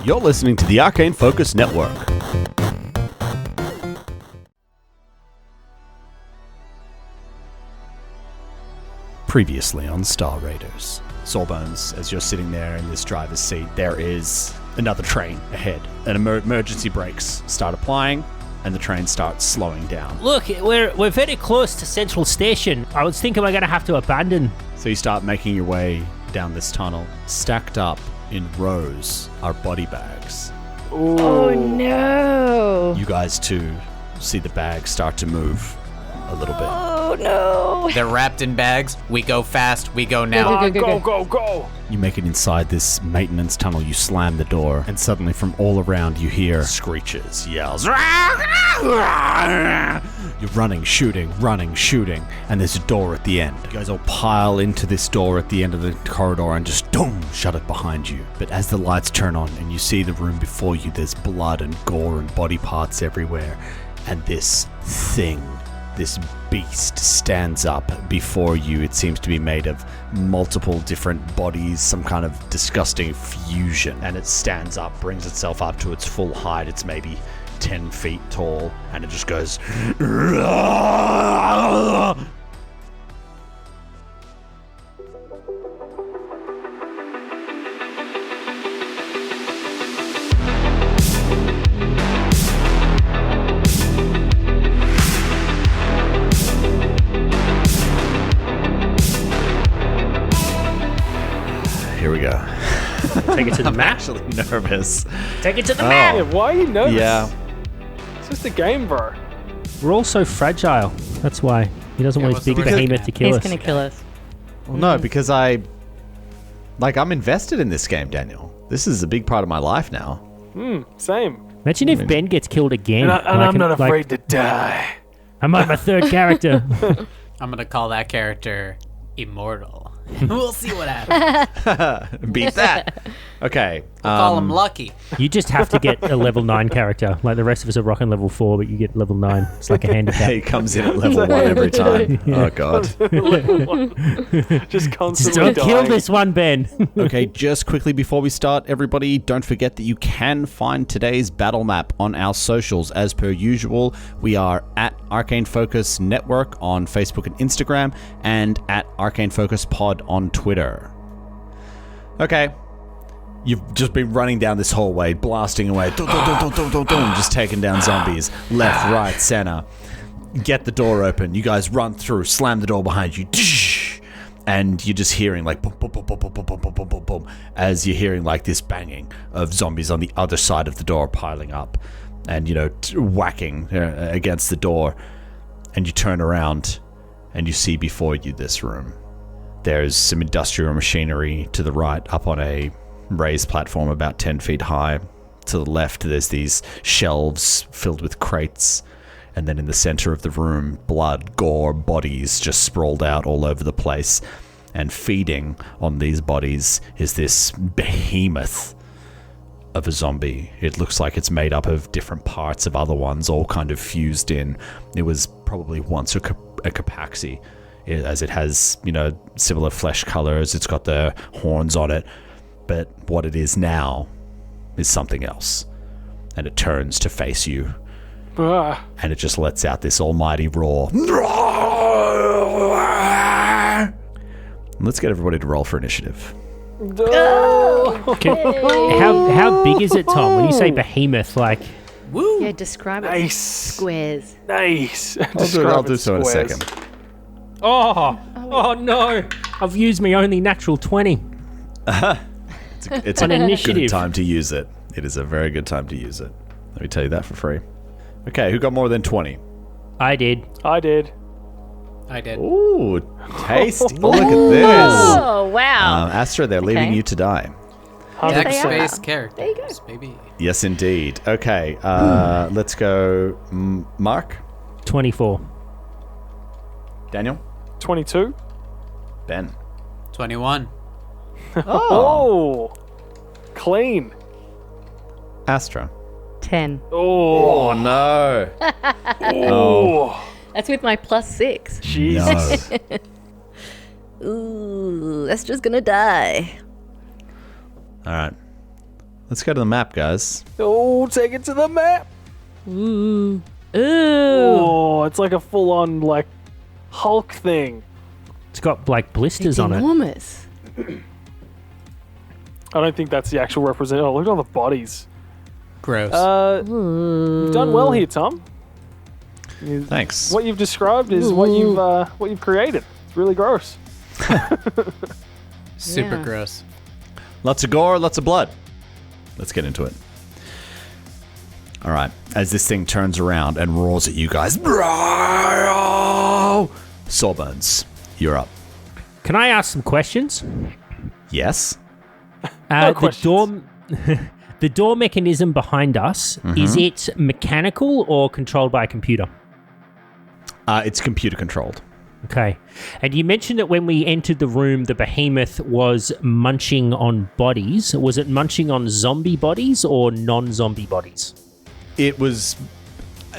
You're listening to the Arcane Focus Network. Previously on Star Raiders. Sawbones, as you're sitting there in this driver's seat, there is another train ahead. And emergency brakes start applying, and the train starts slowing down. Look, we're very close to Central Station. I was thinking we're going to have to abandon. So you start making your way down this tunnel. Stacked up in rows are body bags. Ooh. Oh no! You guys too see the bags start to move a little bit. Oh no! They're wrapped in bags. We go fast. We go now. Go! You make it inside this maintenance tunnel. You slam the door, and suddenly from all around you hear screeches, yells. You're running, shooting, and there's a door at the end. You guys all pile into this door at the end of the corridor and just shut it behind you. But as the lights turn on and you see the room before you, there's blood and gore and body parts everywhere, and this thing, this beast, stands up before you. It seems to be made of multiple different bodies, some kind of disgusting fusion. And it stands up, brings itself up to its full height. It's maybe 10 feet tall, and it just goes... Here we go. Take it to the map. I'm actually nervous. Take it to the map. Yeah, why are you nervous? Yeah. It's just a game, bro. We're all so fragile. That's why. He doesn't want his big behemoth to kill us. He's going to kill us. Well, no, because I'm invested in this game, Daniel. This is a big part of my life now. Same. Imagine if Ben gets killed again. And I'm not afraid to die. I'm on my third character. I'm gonna call that character Immortal. We'll see what happens. Beat that. Okay. We'll call him Lucky. You just have to get a level 9 character. Like the rest of us are rocking level 4, but you get level 9. It's like a handicap. He comes in at level 1 every time. Oh, God. Just constantly Don't dying. kill this one, Ben. Okay, just quickly before we start, everybody, don't forget that you can find today's battle map on our socials. As per usual, we are at Arcane Focus Network on Facebook and Instagram, and at Arcane Focus Pod on Twitter. Okay. You've just been running down this hallway, blasting away, just taking down zombies, left, right, center. Get the door open. You guys run through, slam the door behind you, and you're just hearing like boom, boom, boom, boom, boom, boom, boom, boom, boom, boom, boom, as you're hearing like this banging of zombies on the other side of the door piling up, and whacking against the door. And you turn around, and you see before you this room. There's some industrial machinery to the right, up on a raised platform about 10 feet high. To the left, there's these shelves filled with crates. And then in the center of the room, blood, gore, bodies just sprawled out all over the place. And feeding on these bodies is this behemoth of a zombie. It looks like it's made up of different parts of other ones, all kind of fused in. It was probably once a capaxi, as it has, similar flesh colors. It's got the horns on it. But what it is now is something else. And it turns to face you. And it just lets out this almighty roar. Let's get everybody to roll for initiative. How big is it, Tom? When you say behemoth, like... Woo! Yeah, describe it. Nice. Squares. Nice. I'll do so in a second. Oh no! I've used my only natural 20. It's An a initiative. good time to use it. It is a very good time to use it. Let me tell you that for free. Okay, who got more than 20? I did. I did. Ooh, tasty. Look at this. Oh, wow. Astra, they're leaving you to die. Deck They are. space characters, There you go. baby. Yes, indeed. Okay, let's go. Mark? 24. Daniel? 22. Ben? 21. Oh. Clean. Astra? 10. Oh. No. Oh. That's with my +6. Jesus. Ooh, that's just gonna die. All right. Let's go to the map, guys. Oh, take it to the map. Ooh. Ooh. Oh, it's like a full-on like Hulk thing. It's got like blisters It's on it. enormous. I don't think that's the actual represent. Oh, look at all the bodies. Gross. You've done well here, Tom. Thanks. What you've described is what you've created. It's really gross. Super yeah. gross. Lots of gore, lots of blood. Let's get into it. All right. As this thing turns around and roars at you guys. Sawbones, you're up. Can I ask some questions? Yes? No The questions. door, the door mechanism behind us, is it mechanical or controlled by a computer? It's computer controlled. Okay. And you mentioned that when we entered the room, the behemoth was munching on bodies. Was it munching on zombie bodies or non-zombie bodies? It was...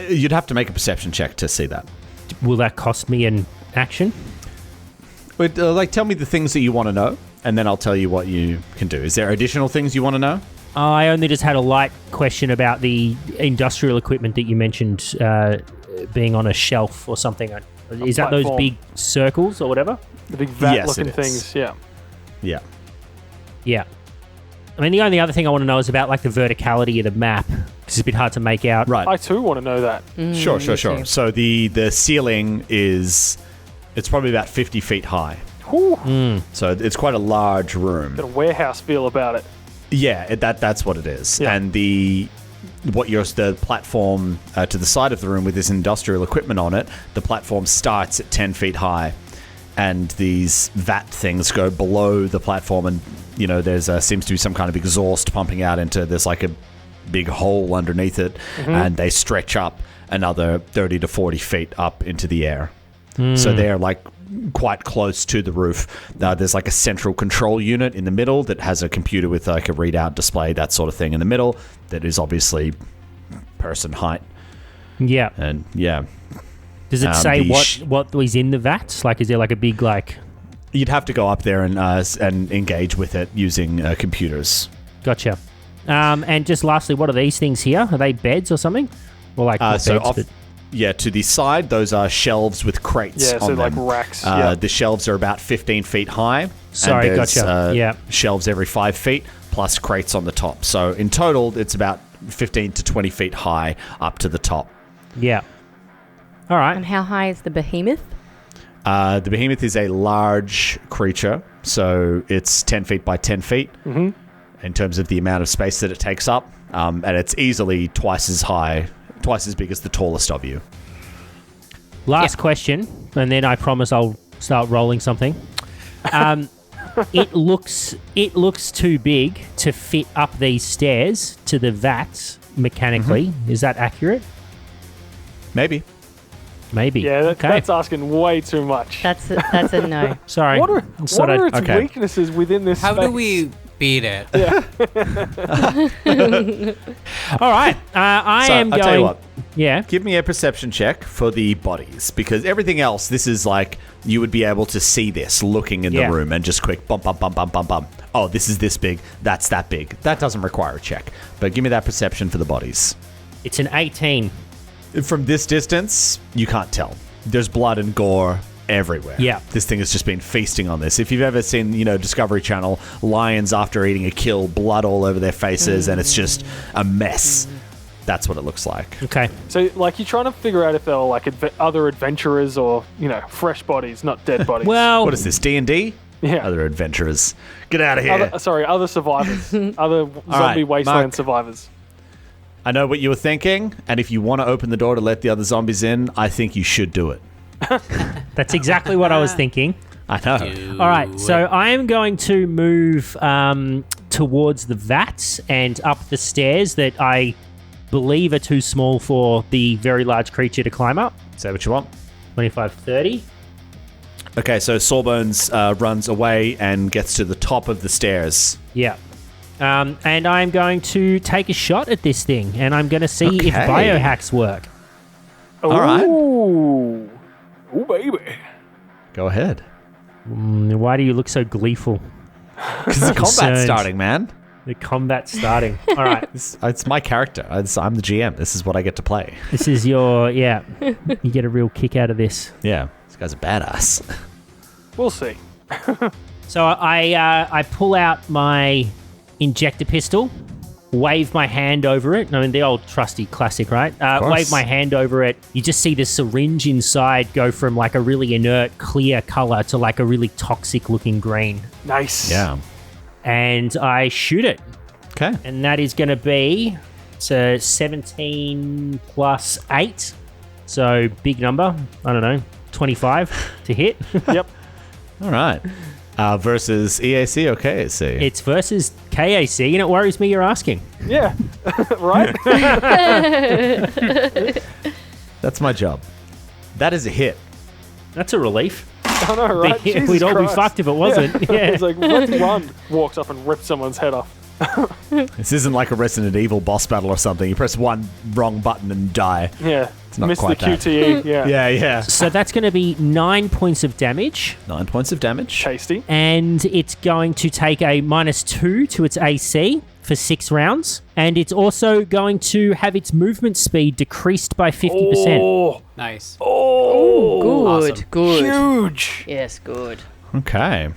You'd have to make a perception check to see that. Will that cost me an action? Wait, tell me the things that you want to know, and then I'll tell you what you can do. Is there additional things you want to know? I only just had a light question about the industrial equipment that you mentioned being on a shelf or something. Is that those platform. big circles or whatever? The big vat Yes, looking it is. things. Yeah. Yeah. Yeah. I mean, the only other thing I want to know is about like the verticality of the map, because it's a bit hard to make out. Right. I too want to know that. Sure. me too. So the ceiling is... It's probably about 50 feet high. Whew. So it's quite a large room. Got a warehouse feel about it. Yeah, that's what it is. Yeah. And the platform to the side of the room with this industrial equipment on it, the platform starts at 10 feet high, and these vat things go below the platform, and there's seems to be some kind of exhaust pumping out into there's like a big hole underneath it, and they stretch up another 30 to 40 feet up into the air. So they're like quite close to the roof. There's like a central control unit in the middle that has a computer with like a readout display, that sort of thing in the middle, that is obviously person height. Yeah. And yeah, Does it say the what was in the vats? Like, is there like a big like... you'd have to go up there and engage with it using computers. Gotcha. And just lastly, what are these things here? Are they beds or something? Or like not So beds, off, but- yeah, to the side, those are shelves with crates Yeah, on so them. like racks. Yeah. The shelves are about 15 feet high. Sorry, and there's, gotcha. Yeah. Shelves every 5 feet, plus crates on the top. So in total, it's about 15 to 20 feet high up to the top. Yeah. All right. And how high is the behemoth? The behemoth is a large creature, so it's 10 feet by 10 feet in terms of the amount of space that it takes up. And it's easily twice as big as the tallest of you. Last question, and then I promise I'll start rolling something. It looks too big to fit up these stairs to the vats mechanically. Is that accurate? Maybe. Maybe. Yeah, okay. that's asking way too much. That's a no. Sorry. What are, Just thought what are I'd- its okay. weaknesses within this How space? do we beat it? All right. I So, am I'll going. tell you what. Yeah. Give me a perception check for the bodies, because everything else, this is like you would be able to see this looking in Yeah. the room and just quick bump, bump, bump, bump, bump, bump. Oh, this is this big. That's that big. That doesn't require a check. But give me that perception for the bodies. It's an 18. From this distance, you can't tell. There's blood and gore everywhere. Yeah. This thing has just been feasting on this. If you've ever seen, Discovery Channel, lions after eating a kill, blood all over their faces, and it's just a mess. That's what it looks like. Okay. So, like, you're trying to figure out if they're like other adventurers or fresh bodies, not dead bodies. Well, What is this, D&D? yeah. Other adventurers. Get out of here. Other survivors, other zombie wasteland Mark. survivors. I know what you were thinking, and if you want to open the door to let the other zombies in, I think you should do it. that's exactly what I was thinking. I know. All right, so I am going to move towards the vats and up the stairs that I believe are too small for the very large creature to climb up. Say what you want. 25, 30. Okay, so Sawbones runs away and gets to the top of the stairs. Yeah. And I'm going to take a shot at this thing, and I'm going to see if Okay. biohacks work. All right. Ooh, baby. Go ahead. Why do you look so gleeful? Because the combat's Concerned. starting, man. The combat's starting. All right. It's my character. I'm the GM. This is what I get to play. This is your, You get a real kick out of this. Yeah, this guy's a badass. We'll see. So I pull out my injector pistol, wave my hand over it. I mean, the old trusty classic, right? course. Wave my hand over it. You just see the syringe inside go from like a really inert, clear color to like a really toxic looking green. Nice. Yeah. And I shoot it. Okay. And that is going to be, it's a 17 plus 8. So big number. I don't know, 25 to hit. Yep. All right. Versus EAC or KAC? It's versus KAC, and it worries me you're asking. Yeah. Right? That's my job. That is a hit. That's a relief. I know, right? Jesus We'd all be Christ. fucked if it wasn't. Yeah. It's like, let's run. Walks up and rips someone's head off. This isn't like a Resident Evil boss battle or something. You press one wrong button and die. Yeah. It's not Missed the quite that. QTE. Yeah. Yeah. So that's going to be 9 points of damage, 9 points of damage. Tasty. and it's going to take a -2 to its AC for 6 rounds, and it's also going to have its movement speed decreased by 50%. Oh. Nice. Oh. Good, Awesome. good. Huge. Yes, good. Okay.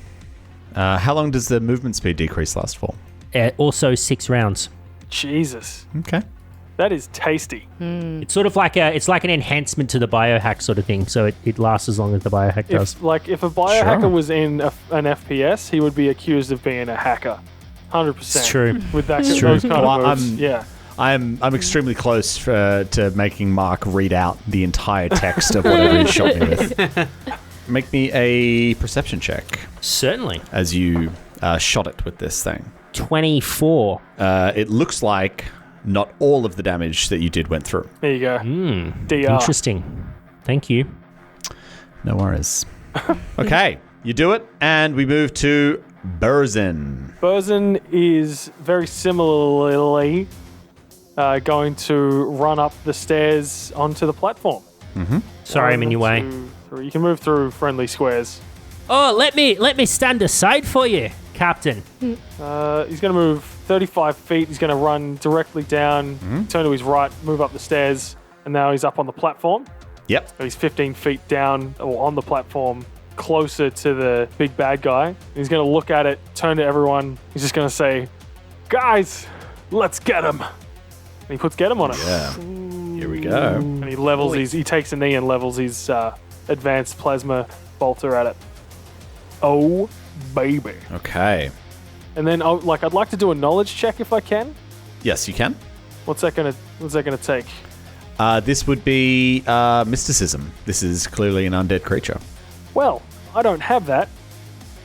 How long does the movement speed decrease last for? Also 6 rounds. Jesus. Okay. That is tasty. It's sort of like it's like an enhancement to the biohack sort of thing, so it lasts as long as the biohack does. If a biohacker Sure. was in an FPS, he would be accused of being a hacker. 100%. It's true. With that, It's true. those kind Well, of moves. Yeah. I'm extremely close to making Mark read out the entire text of whatever he shot me with. Make me a perception check Certainly. as you shot it with this thing. 24. It looks like not all of the damage that you did went through. There you go. DR. Interesting. Thank you. No worries. Okay, you do it, and we move to Burzin. Burzin is very similarly going to run up the stairs onto the platform. Sorry, I'm in your way. 1, 2, 3. You can move through friendly squares. Oh, let me stand aside for you, Captain. He's going to move 35 feet. He's going to run directly down, turn to his right, move up the stairs, and now he's up on the platform. Yep. So he's 15 feet down or on the platform, closer to the big bad guy. He's going to look at it, turn to everyone. He's just going to say, "Guys, let's get him." And he puts "get him" on it. Yeah. Here we go. And he levels he takes a knee and levels his advanced plasma bolter at it. Oh, baby. Okay. And then I'd like to do a knowledge check if I can. Yes, you can. What's that gonna take? This would be mysticism. This is clearly an undead creature. Well, I don't have that.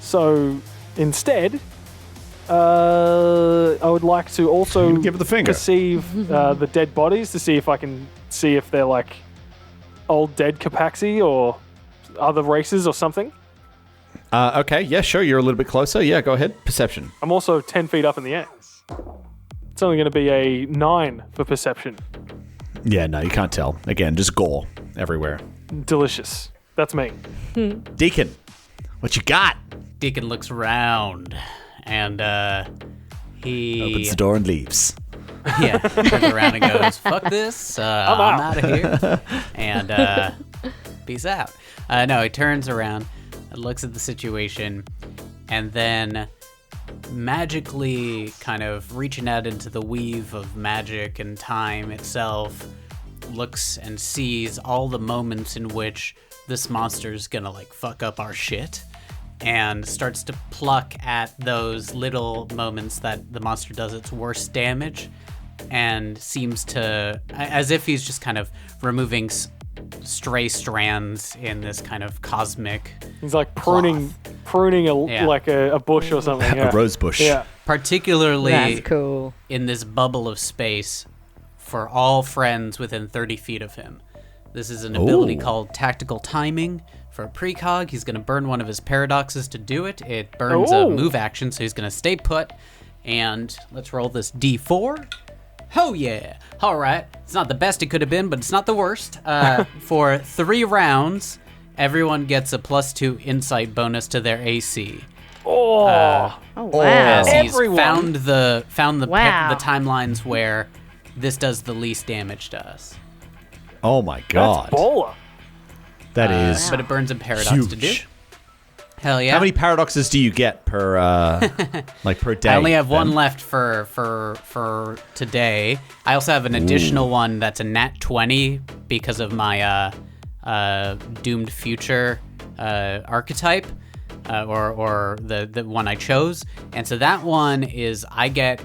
So instead, I would like to also Give it the finger. perceive the dead bodies to see if I can see if they're like old dead Capaxi or other races or something. Okay, yeah, sure. You're a little bit closer. Yeah, go ahead. Perception. I'm also 10 feet up in the air. It's only going to be a 9 for perception. Yeah, no, you can't tell. Again, just gore everywhere. Delicious. That's me. Deacon, what you got? Deacon looks around and he Opens the door and leaves. yeah, turns around and goes, "Fuck this! I'm out of here," and peace out. No, he turns around, looks at the situation, and then magically kind of reaching out into the weave of magic and time itself, looks and sees all the moments in which this monster's gonna like fuck up our shit, and starts to pluck at those little moments that the monster does its worst damage, and seems to, as if he's just kind of removing stray strands in this kind of cosmic He's like pruning a bush or something. Yeah. A rose bush. Yeah. particularly That's cool. in this bubble of space for all friends within 30 feet of him. This is an ability called Tactical Timing. For a precog, he's going to burn one of his paradoxes to do it. It burns a move action, so he's going to stay put. And let's roll this D4. Oh yeah. All right. It's not the best it could have been, but it's not the worst. For 3 rounds, everyone gets a +2 insight bonus to their AC. Oh, Oh, wow. He's Everyone. found the Wow. the timelines where this does the least damage to us. Oh my that's god. baller. That is But it burns in paradox huge. to do. Hell yeah! How many paradoxes do you get per like per day? I only have one Ben? left for today. I also have an additional one that's a nat 20 because of my doomed future archetype, or the one I chose. And so that one is I get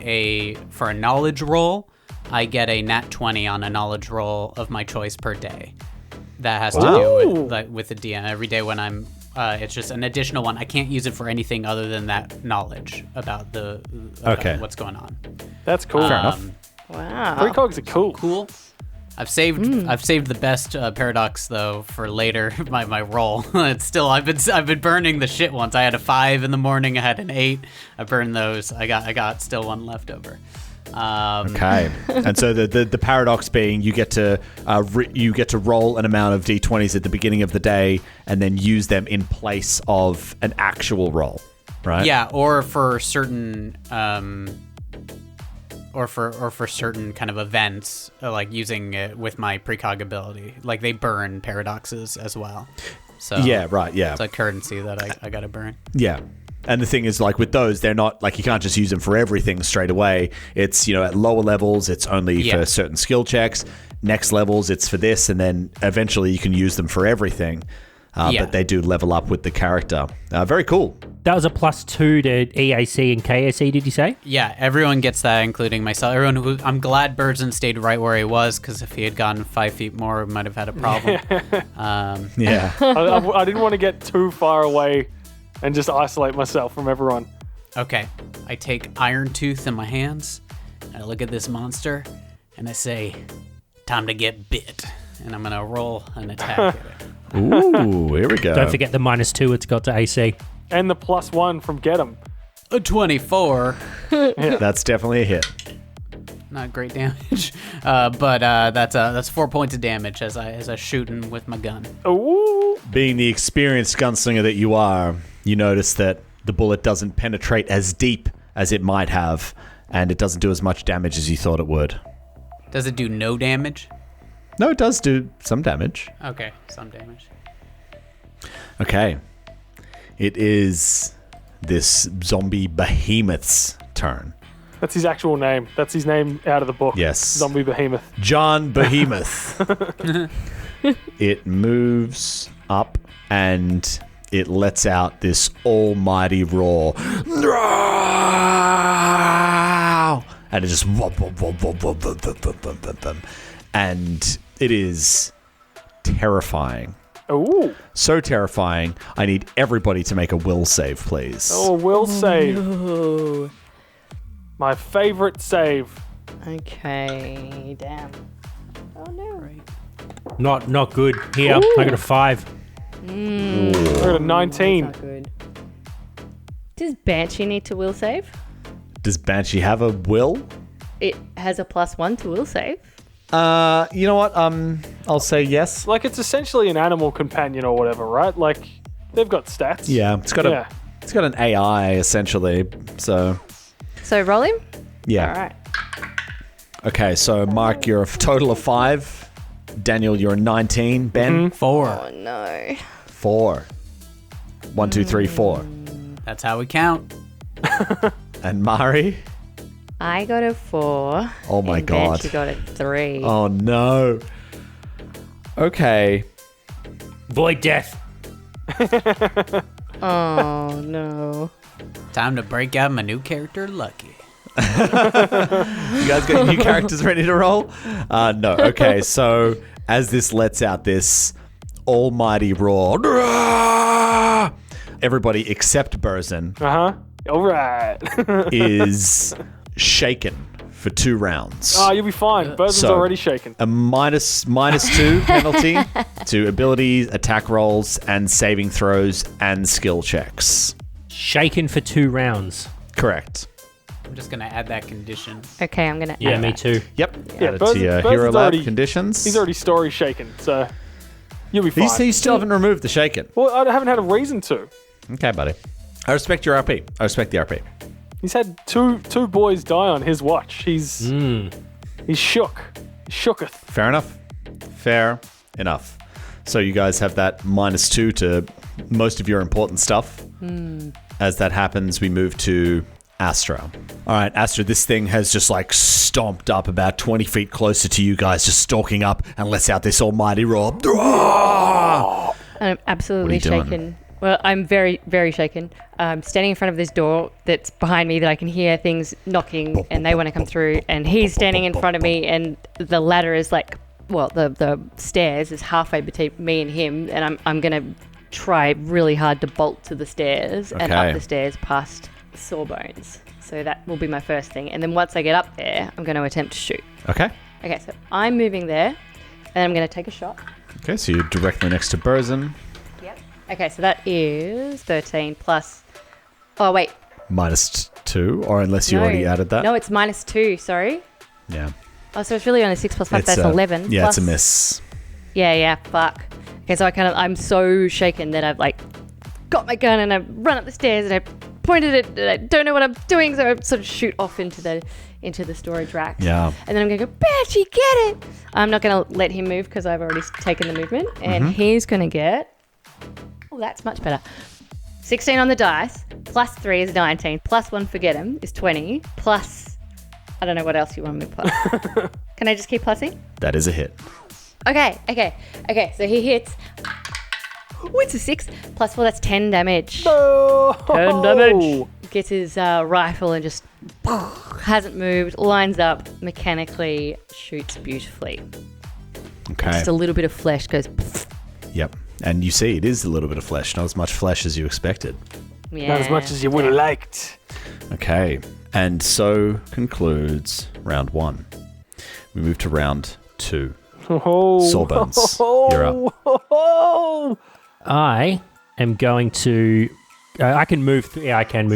for a knowledge roll, I get a nat 20 on a knowledge roll of my choice per day. That has to do with the DM. Every day when I'm it's just an additional one. I can't use it for anything other than that knowledge about what's going on. That's cool. Fair enough. Wow. Precogs are cool. Cool. I've saved the best paradox though for later. My roll. It's still I've been burning the shit ones. I had a 5 in the morning. I had an 8. I burned those. I got still one left over. Okay, and so the paradox being you get to roll an amount of d20s at the beginning of the day and then use them in place of an actual roll, right? Yeah, or for certain or for certain kind of events, like using it with my precog ability. Like they burn paradoxes as well. So Yeah, right. Yeah, it's a currency that I got to burn. yeah. And the thing is, like with those, they're not like you can't just use them for everything straight away. It's at lower levels, it's only for certain skill checks. Next levels, it's for this, and then eventually you can use them for everything. But they do level up with the character. Very cool. That was a +2 to EAC and KAC, did you say? Yeah, everyone gets that, including myself. I'm glad Birdson stayed right where he was, because if he had gone 5 feet more, we might have had a problem. Yeah. I didn't want to get too far away and just isolate myself from everyone. Okay, I take Iron Tooth in my hands, and I look at this monster, and I say, time to get bit. And I'm going to roll an attack at it. Ooh, here we go. Don't forget the -2 it's got to AC. And the +1 from Get 'em. A 24. That's definitely a hit. Not great damage, but that's 4 points of damage as I shooting with my gun. Ooh. Being the experienced gunslinger that you are, you notice that the bullet doesn't penetrate as deep as it might have, and it doesn't do as much damage as you thought it would. Does it do no damage? No, it does do some damage. Okay, some damage. Okay. It is this zombie Behemoth's turn. That's his actual name. That's his name out of the book. Yes. Zombie Behemoth. John Behemoth. It moves up and it lets out this almighty roar. And it just... And it is terrifying. Ooh. So terrifying, I need everybody to make a will save, please. Oh, will save. Ooh. My favorite save. Okay. Damn. Oh no. Not good. Here, I got a 5. I got a 19. Not good. Does Banshee need to will save? Does Banshee have a will? It has a +1 to will save. You know what? I'll say yes. Like, it's essentially an animal companion or whatever, right? Like, they've got stats. Yeah, it's got an AI essentially. So So roll him. yeah. All right. Okay, so Mark, you're a total of 5. Daniel, you're a 19. Ben, 4. Oh no. 4. 1, 2, 3, 4. That's how we count. And Mari. I got a 4. Oh my and God. Banshee got a 3. Oh no. Okay. Void death. Oh no. Time to break out my new character, Lucky. You guys got your new characters ready to roll? No. Okay, so as this lets out this almighty roar, everybody except Burzin All right. is shaken for 2 rounds. Oh, you'll be fine. Burzen's So- already shaken. A -2 penalty to abilities, attack rolls, and saving throws and skill checks. Shaken for 2 rounds. Correct. I'm just going to add that condition. Okay, I'm gonna. Yeah, add me that. too. Yep. Yeah, Added to your Burzen's Hero Lab already- conditions. He's already story shaken, so you'll be fine. You still haven't removed the shaken. Well, I haven't had a reason to. Okay, buddy. I respect your RP. I respect the RP. He's had two boys die on his watch. He's shook. He shooketh. Fair enough. Fair enough. So you guys have that -2 to most of your important stuff. As that happens, we move to Astra. All right, Astra, this thing has just like stomped up about 20 feet closer to you guys, just stalking up and lets out this almighty roar. I'm absolutely What are you shaken. doing? Well, I'm very, very shaken. Standing in front of this door that's behind me that I can hear things knocking and they want to come through. And he's standing in front of me and the ladder is like, well, the stairs is halfway between me and him. And I'm going to try really hard to bolt to the stairs and up the stairs past Sawbones. So that will be my first thing. And then once I get up there, I'm going to attempt to shoot. Okay. Okay, so I'm moving there and I'm going to take a shot. Okay, so you're directly next to Burzin. Yep. Okay, so that is 13 plus... Oh, wait. -2, or unless you already added that. No, it's -2, sorry. Yeah. Oh, so it's really only 6 plus 5, that's 11. Yeah, plus, it's a miss. Yeah, fuck. Okay, so I'm so shaken that I've like got my gun and I run up the stairs and I pointed it and I don't know what I'm doing, so I sort of shoot off into the storage rack. Yeah. And then I'm going to go, Banshee, get it! I'm not going to let him move because I've already taken the movement. And he's going to get... Oh, that's much better. 16 on the dice, plus 3 is 19, plus 1 for get him is 20, plus... I don't know what else you want me to plus. Can I just keep plussing? That is a hit. Okay, so he hits... Oh, it's a 6, plus 4, that's 10 damage. No! 10 damage. Gets his rifle and just hasn't moved, lines up, mechanically shoots beautifully. Okay. Just a little bit of flesh goes... Yep. And you see, it is a little bit of flesh. Not as much flesh as you expected. Yeah. Not as much as you would have liked. Okay. And so concludes round 1. We move to round 2. Sawbones, you're up. I am going to... I can move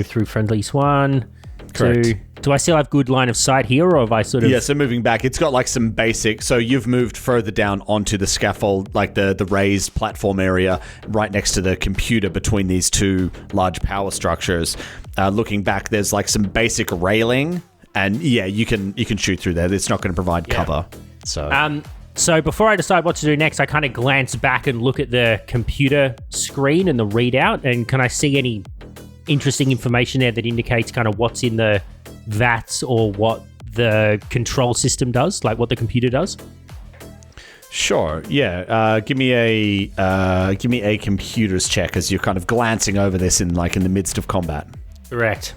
through friendlies. 1, Correct. 2... Do I still have good line of sight here, or have I sort of... Yeah, so moving back, it's got like some basic... So you've moved further down onto the scaffold, like the raised platform area right next to the computer between these two large power structures. Looking back, there's like some basic railing, and yeah, you can shoot through there. It's not going to provide cover. So before I decide what to do next, I kind of glance back and look at the computer screen and the readout, and can I see any interesting information there that indicates kind of what's in the vats or what the control system does, like what the computer does? Sure. Yeah. Give me a computers check as you're kind of glancing over this in the midst of combat. Correct.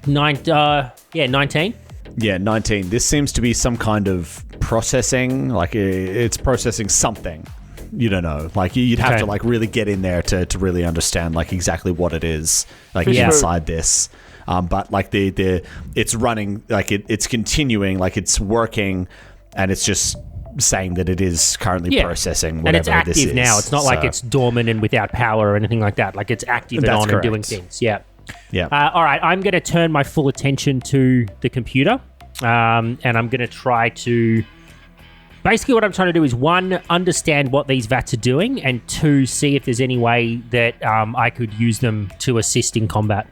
19. Yeah, 19. This seems to be some kind of processing. Like it's processing something. You don't know. Like you'd have to like really get in there to really understand like exactly what it is like inside this. But like it's running, like it's continuing, like it's working, and it's just saying that it is currently processing whatever and it's active this is. now. It's not like it's dormant and without power or anything like that. Like it's active and on and doing things. Yeah. Yeah. All right. I'm going to turn my full attention to the computer, and I'm going to try to... Basically, what I'm trying to do is, 1, understand what these vats are doing, and 2, see if there's any way that I could use them to assist in combat.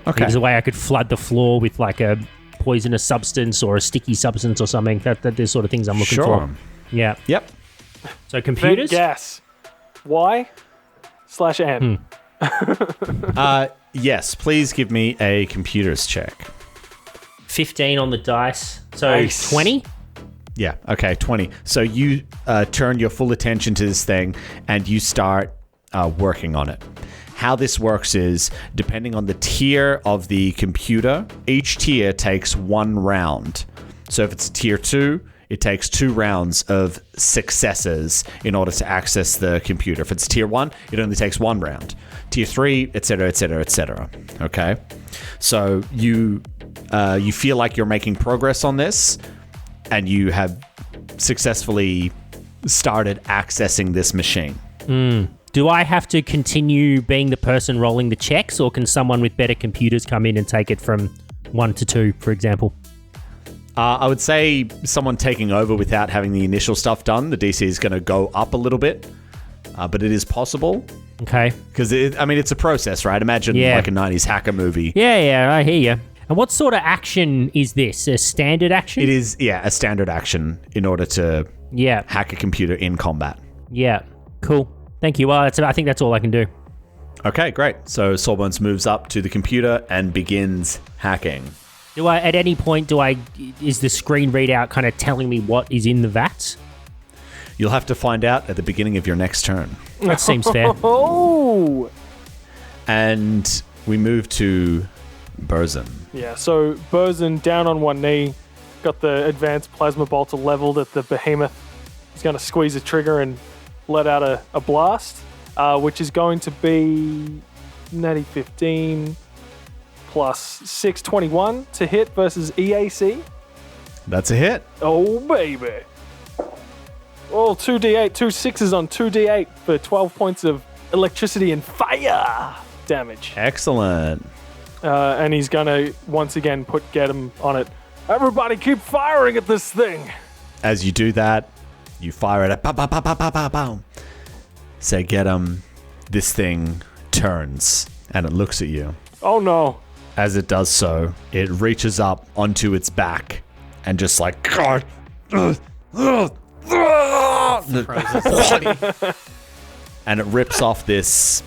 Okay. There's a way I could flood the floor with like a poisonous substance or a sticky substance or something. That the sort of things I'm looking for. Yeah. Yep. So computers. Gas. Y/N. Yes, please give me a computers check. 15 on the dice. So Nice. 20. Yeah, okay, 20. So you turn your full attention to this thing and you start working on it. How this works is, depending on the tier of the computer, each tier takes 1 round. So if it's tier 2, it takes 2 rounds of successes in order to access the computer. If it's tier 1, it only takes 1 round. Tier 3, etc., etc., etc. Okay? So you feel like you're making progress on this, and you have successfully started accessing this machine. Do I have to continue being the person rolling the checks, or can someone with better computers come in and take it from 1 to 2, for example? I would say someone taking over without having the initial stuff done, the DC is going to go up a little bit, but it is possible. Okay. Because, it's a process, right? Imagine like a 90s hacker movie. Yeah, I hear you. And what sort of action is this? A standard action? It is, a standard action in order to hack a computer in combat. Yeah. Cool. Thank you. Well, I think that's all I can do. Okay, great. So Sawbones moves up to the computer and begins hacking. At any point, is the screen readout kind of telling me what is in the vats? You'll have to find out at the beginning of your next turn. That seems fair. Oh! And we move to Burzin. Yeah, so Burzin down on one knee, got the advanced plasma bolter leveled at the Behemoth. He's going to squeeze the trigger and let out a blast, which is going to be natty 15 plus 621 to hit versus EAC. That's a hit. Oh, baby. Oh, 2d8, 2 6s on 2d8 for 12 points of electricity and fire damage. Excellent. And he's going to, once again, get him on it. Everybody keep firing at this thing. As you do that, you fire at it. Pow, pow, pow, pow, pow, pow, pow. Say, get him. This thing turns, and it looks at you. Oh, no. As it does so, it reaches up onto its back and just like... and it rips off this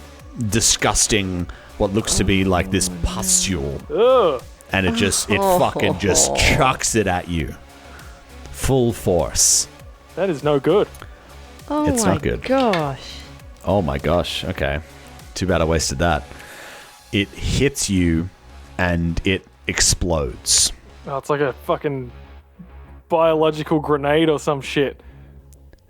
disgusting, what looks to be like this pustule. Ugh. And it fucking just chucks it at you. Full force. That is no good. Oh It's my not good. gosh. Oh my gosh, okay. Too bad I wasted that. It hits you and it explodes. Oh, it's like a fucking biological grenade or some shit.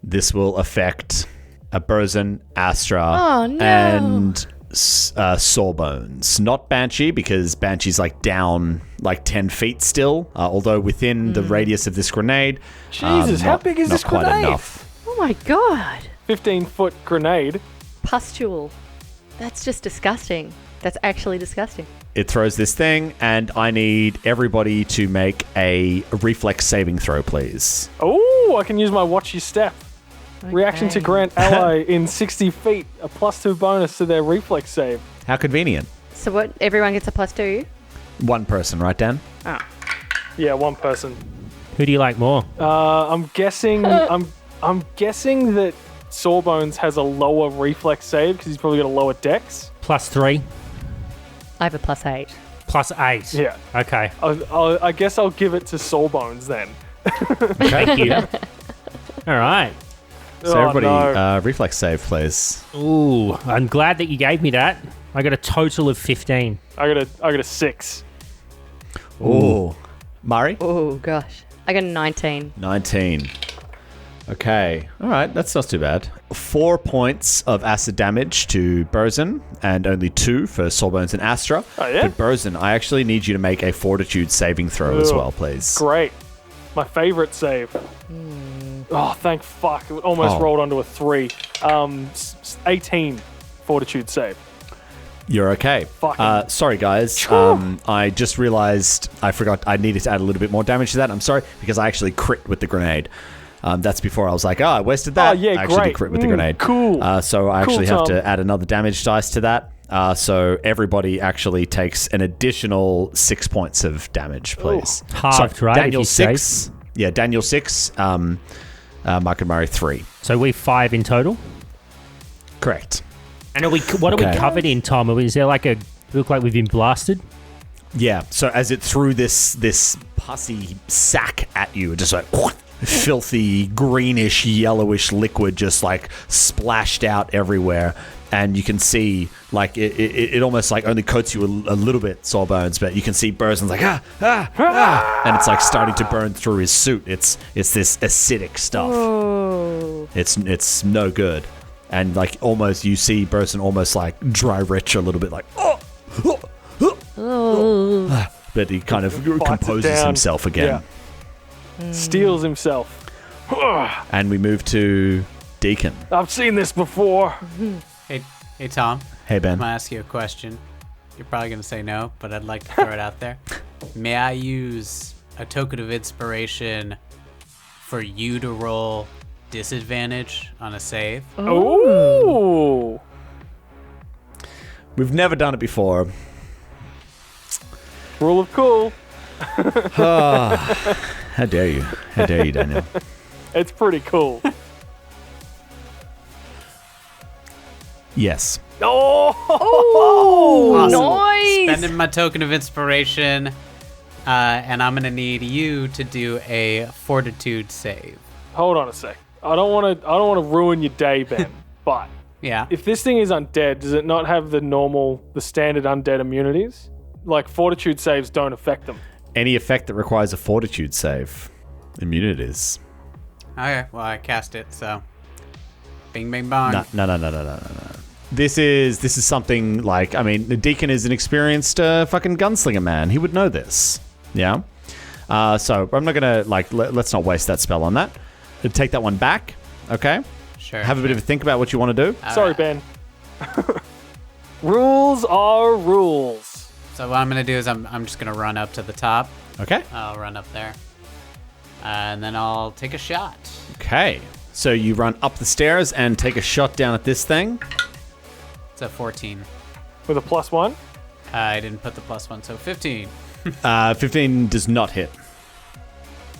This will affect a Burzin, Astra, Oh, no. and Sawbones. Not Banshee, because Banshee's like down like 10 feet still, although within the radius of this grenade. Jesus, how big is this quite grenade? enough. Oh my god. 15-foot grenade. Pustule. That's just disgusting. That's actually disgusting. It throws this thing, and I need everybody to make a reflex saving throw, please. Oh, I can use my watch your step. Reaction to Okay. grant ally in 60 feet a +2 bonus to their reflex save. How convenient. So what? Everyone gets a +2? One person, right, Dan? Oh. Yeah, one person. Who do you like more? I'm guessing. I'm guessing that Sawbones has a lower reflex save because he's probably got a lower dex. +3, I have a +8. +8. Yeah. Okay. I guess I'll give it to Sawbones then. Thank you. All right. So Oh, everybody, no. reflex save, please. Ooh, I'm glad that you gave me that. I got a total of 15. I got a 6. Ooh. Murray? Oh gosh. I got a 19. 19. Okay. All right. That's not too bad. 4 points of acid damage to Burzin and only 2 for Sawbones and Astra. Oh, yeah? But Burzin, I actually need you to make a fortitude saving throw as Ugh. well, please. Great. My favorite save. Oh, thank fuck. It almost rolled onto a 3. 18 fortitude save. You're okay. Fucking- Sorry, guys. I just realized I forgot I needed to add a little bit more damage to that. I'm sorry, because I actually crit with the grenade. That's before I was like, I wasted that. Oh, yeah, I actually great. did crit with the grenade. Cool. So I actually Cool, have Tom. to add another damage dice to that. So everybody actually takes an additional 6 points of damage, please. Halved, right, if Daniel you 6. Yeah, Daniel 6. Mark and Murray 3. So we 5 in total. Correct. And what are we Okay. covered in, Tom? Is there like look like we've been blasted? Yeah, so as it threw this pussy sack at you, it just like filthy greenish yellowish liquid just like splashed out everywhere, and you can see like it almost like only coats you a little bit, Sawbones, but you can see Burzin's like and it's like starting to burn through his suit. It's this acidic stuff. Oh. It's no good, and like almost you see Burzin almost like dry retch a little bit, like Oh. but he kind of Fights it composes down. himself again. Steals himself. And we move to Deacon. I've seen this before. Hey, Tom. Hey, Ben. I'm gonna ask you a question. You're probably gonna say no, but I'd like to throw it out there. May I use a token of inspiration for you to roll disadvantage on a save? Ooh. We've never done it before. Rule of cool. How dare you? How dare you, Daniel? It's pretty cool. Yes. Oh, Awesome. Nice. Spending my token of inspiration, and I'm gonna need you to do a fortitude save. hold on a sec. I don't want to ruin your day, Ben. But Yeah. if this thing is undead, does it not have the standard undead immunities? Like fortitude saves don't affect them. Any effect that requires a fortitude save. Immunities. Okay. Well, I cast it, so. Bing, bing, bong. No. This is something like, I mean, the Deacon is an experienced fucking gunslinger man. He would know this. Yeah? So I'm not going to, let's not waste that spell on that. Take that one back, okay? Sure. Have a bit of a think about what you want to do. Sorry, Ben. Rules are rules. So what I'm gonna do is I'm just gonna run up to the top. Okay? I'll run up there, and then I'll take a shot. Okay. So you run up the stairs and take a shot down at this thing. It's a 14. With a +1? I didn't put the +1, so 15. 15 does not hit.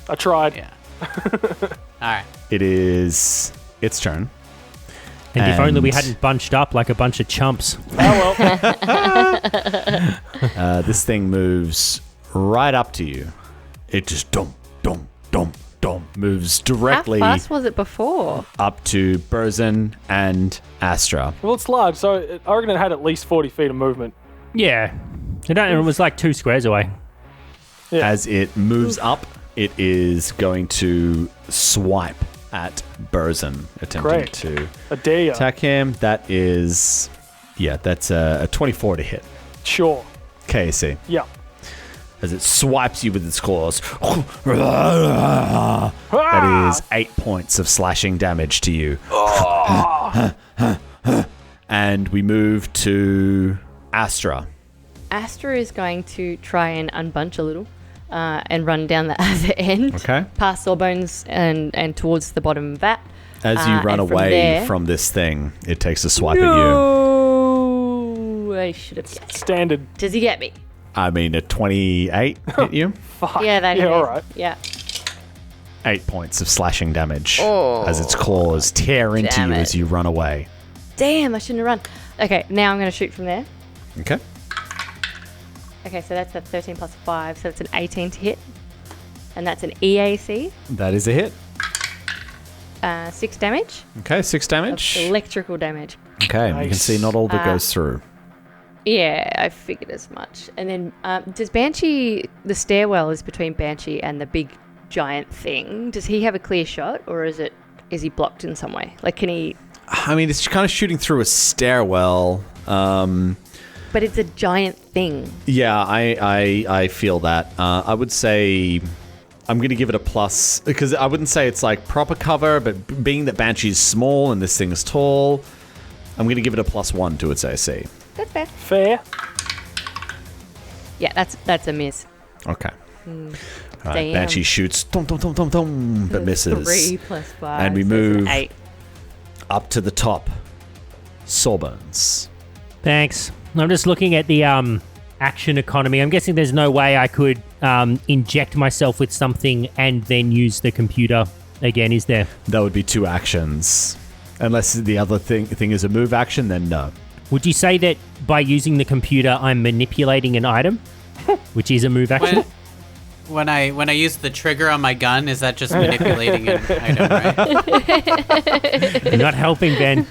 I tried. Yeah. All right. It is its turn. And if only we hadn't bunched up like a bunch of chumps. Oh well. This thing moves right up to you. It just moves directly How fast was it before? up to Burzin and Astra. Well, it's large, so I reckon it had at least 40 feet of movement. Yeah. It was like 2 squares away. Yeah. As it moves up, it is going to swipe at Burzin, attempting Great. to I dare ya. attack him. That is, that's a 24 to hit. Sure. KAC. Yeah. As it swipes you with its claws. That is 8 points of slashing damage to you. And we move to Astra. Astra is going to try and unbunch a little and run down the other end. Okay. Past Sawbones and towards the bottom vat. As you run and from away there- from this thing, it takes a swipe at you. No, I should have guessed. Standard. Does he get me? I mean, a 28 hit you. Fuck. Yeah, that Yeah, is. all right. Yeah. 8 points of slashing damage Oh, as its claws tear into damn you it. as you run away. Damn, I shouldn't have run. Okay, now I'm going to shoot from there. Okay. Okay, so that's a 13 plus 5, so it's an 18 to hit. And that's an EAC. That is a hit. 6 damage. Okay, 6 damage. Electrical damage. Okay, you can Nice. see not all that goes through. Yeah, I figured as much. And then does Banshee, the stairwell is between Banshee and the big giant thing. Does he have a clear shot or is he blocked in some way? Like, can he... I mean, it's kind of shooting through a stairwell. But it's a giant thing. Yeah, I feel that. I would say I'm going to give it a plus because I wouldn't say it's like proper cover, but being that Banshee's small and this thing is tall, I'm going to give it a +1 to its AC. That's fair. Fair. Yeah, that's a miss. Okay. All right, Damn. Banshee shoots, but misses. 3 plus 5. And we so it's an move 8. up to the top. Sawbones. Thanks. I'm just looking at the action economy. I'm guessing there's no way I could inject myself with something and then use the computer again, is there? That would be 2 actions. Unless the other thing is a move action, then no. Would you say that by using the computer, I'm manipulating an item, which is a move action? When I use the trigger on my gun, is that just manipulating an item, right? You're not helping, Ben.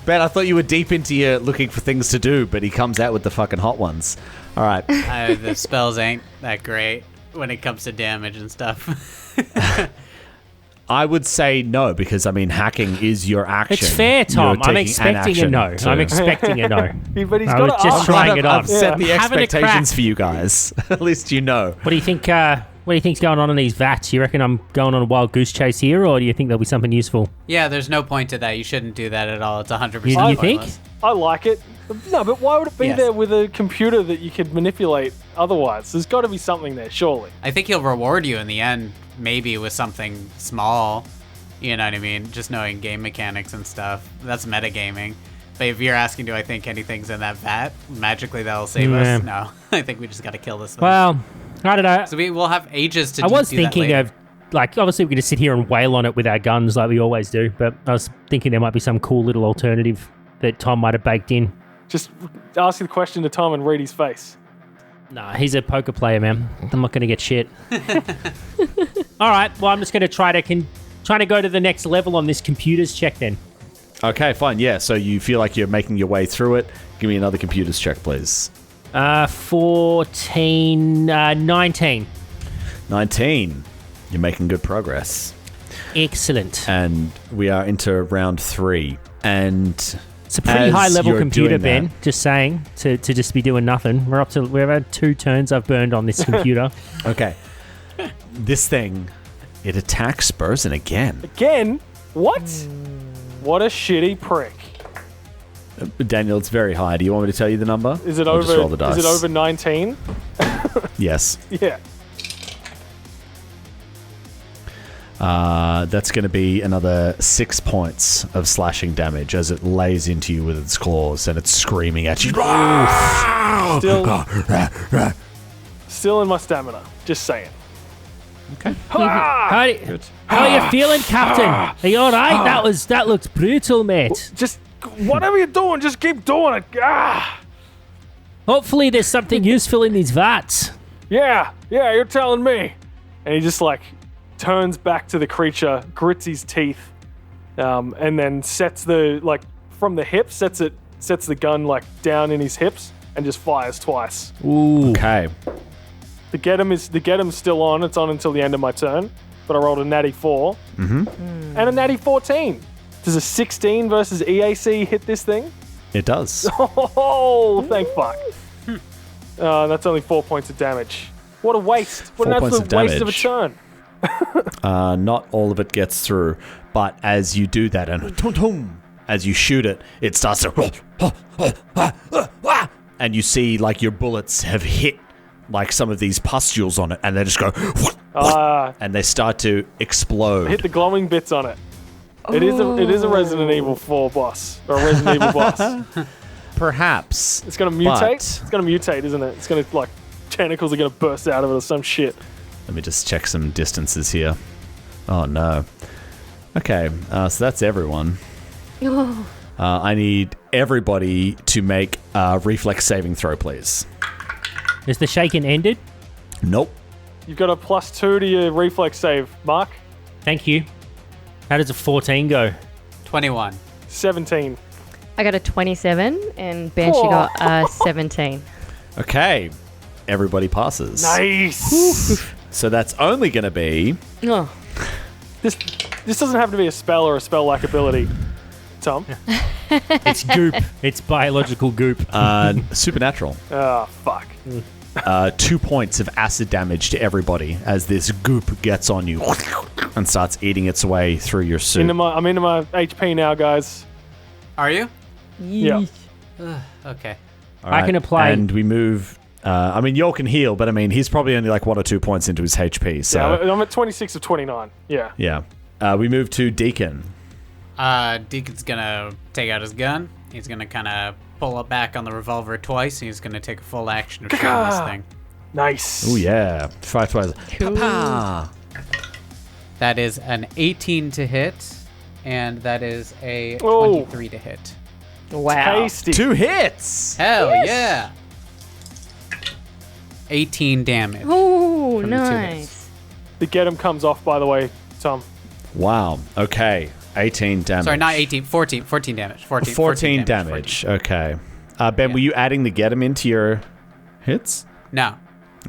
Ben, I thought you were deep into your looking for things to do, but he comes out with the fucking hot ones. All right. The spells ain't that great when it comes to damage and stuff. I would say no, because, I mean, hacking is your action. It's fair, Tom. You're I'm taking an expecting a action no. to- I'm expecting a no. But he's I got was to just ask. trying it I've on. set the Having a expectations crack. for you guys. At least you know. What do you think? What do you think's going on in these vats? You reckon I'm going on a wild goose chase here, or do you think there'll be something useful? Yeah, there's no point to that. You shouldn't do that at all. It's 100% You think? pointless. I like it. No, but why would it be Yes. there with a computer that you could manipulate otherwise? There's got to be something there, surely. I think he'll reward you in the end, maybe with something small. You know what I mean? Just knowing game mechanics and stuff. That's metagaming. But if you're asking, do I think anything's in that vat, magically that'll save us? No. I think we just got to kill this thing. Well, I don't know. So we'll have ages to I was do that thinking later. of, like, obviously we're going to sit here and wail on it with our guns like we always do, but I was thinking there might be some cool little alternative that Tom might have baked in. Just ask the question to Tom and read his face. Nah, he's a poker player, man. I'm not going to get shit. All right, well, I'm just going to try to go to the next level on this computers check then. Okay, fine. Yeah, so you feel like you're making your way through it. Give me another computers check, please. 19. 19. You're making good progress. Excellent. And we are into round 3. And It's a pretty as high level you're computer, doing Ben. that- Just saying, to just be doing nothing. We've had 2 turns I've burned on this computer. Okay. This thing, it attacks Burzin again. Again? What? What a shitty prick. Daniel, it's very high. Do you want me to tell you the number? Is it Or just roll over? the dice? Is it over 19? Yes. Yeah. That's going to be another 6 points of slashing damage as it lays into you with its claws and it's screaming at you. Still in my stamina. Just saying. Okay. Ah! How are you feeling, Captain? Are you all right? That looks brutal, mate. Just whatever you're doing, just keep doing it. Ah! Hopefully there's something useful in these vats. Yeah, you're telling me. And he just like turns back to the creature, grits his teeth, and then sets from the hip, sets the gun like down in his hips and just fires twice. Ooh. Okay. The get him's still on. It's on until the end of my turn, but I rolled a natty 4 and a natty 14. Does a 16 versus EAC hit this thing? It does. Oh, thank fuck. That's only 4 points of damage. What a waste. What 4 an points absolute of waste of a damage. turn. Not all of it gets through, but as you do that and as you shoot it, it starts to and you see like your bullets have hit like some of these pustules on it and they just go and they start to explode. Hit the glowing bits on it. It is a Resident Evil 4 boss, or a Resident Evil boss. Perhaps. It's gonna mutate. But- It's gonna mutate, isn't it? It's gonna like tentacles are gonna burst out of it or some shit. Let me just check some distances here. Oh no. Okay, so that's everyone. I need everybody to make a reflex saving throw, please. Is the shaking ended? Nope. You've got a +2 to your reflex save, Mark. Thank you. How does a 14 go? 21. 17. I got a 27 and Banshee got a 17. Okay. Everybody passes. Nice. So that's only going to be... Oh, This doesn't have to be a spell or a spell-like ability, Tom. It's goop. It's biological goop. supernatural. Oh, fuck. 2 points of acid damage to everybody as this goop gets on you and starts eating its way through your suit. I'm into my HP now, guys. Are you? Yeah. Okay. All I can apply- And we move... Yol can heal, but he's probably only like 1 or 2 points into his HP. So Yeah, I'm at 26 of 29. Yeah. yeah. We move to Deacon. Deacon's gonna take out his gun. He's gonna kind of pull it back on the revolver twice. And he's gonna take a full action of shooting this thing. Nice. Oh yeah, 5 twice. cool. That is an 18 to hit, and that is a Oh. 23 to hit. Wow. Tasty. 2 hits. Hell yeah! 18 damage. Oh, From the 2 hits. nice. The get him comes off, by the way, Tom. Wow. Okay. 18 damage. Sorry, not 18. 14 damage. 14 damage. Okay. Ben, were you adding the get him into your hits? No.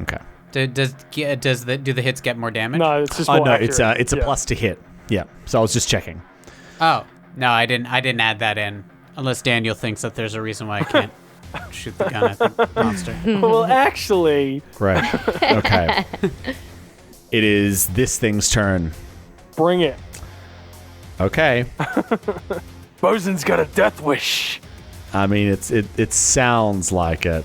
Okay. Do the hits get more damage? No, it's just Oh more no, accurate. it's a Yeah. plus to hit. Yeah. So I was just checking. Oh no, I didn't add that in. Unless Daniel thinks that there's a reason why I can't shoot the gun at the monster. Well, actually, Right. Okay. It is this thing's turn. bring it. Okay. Bosun's got a death wish. It sounds like it.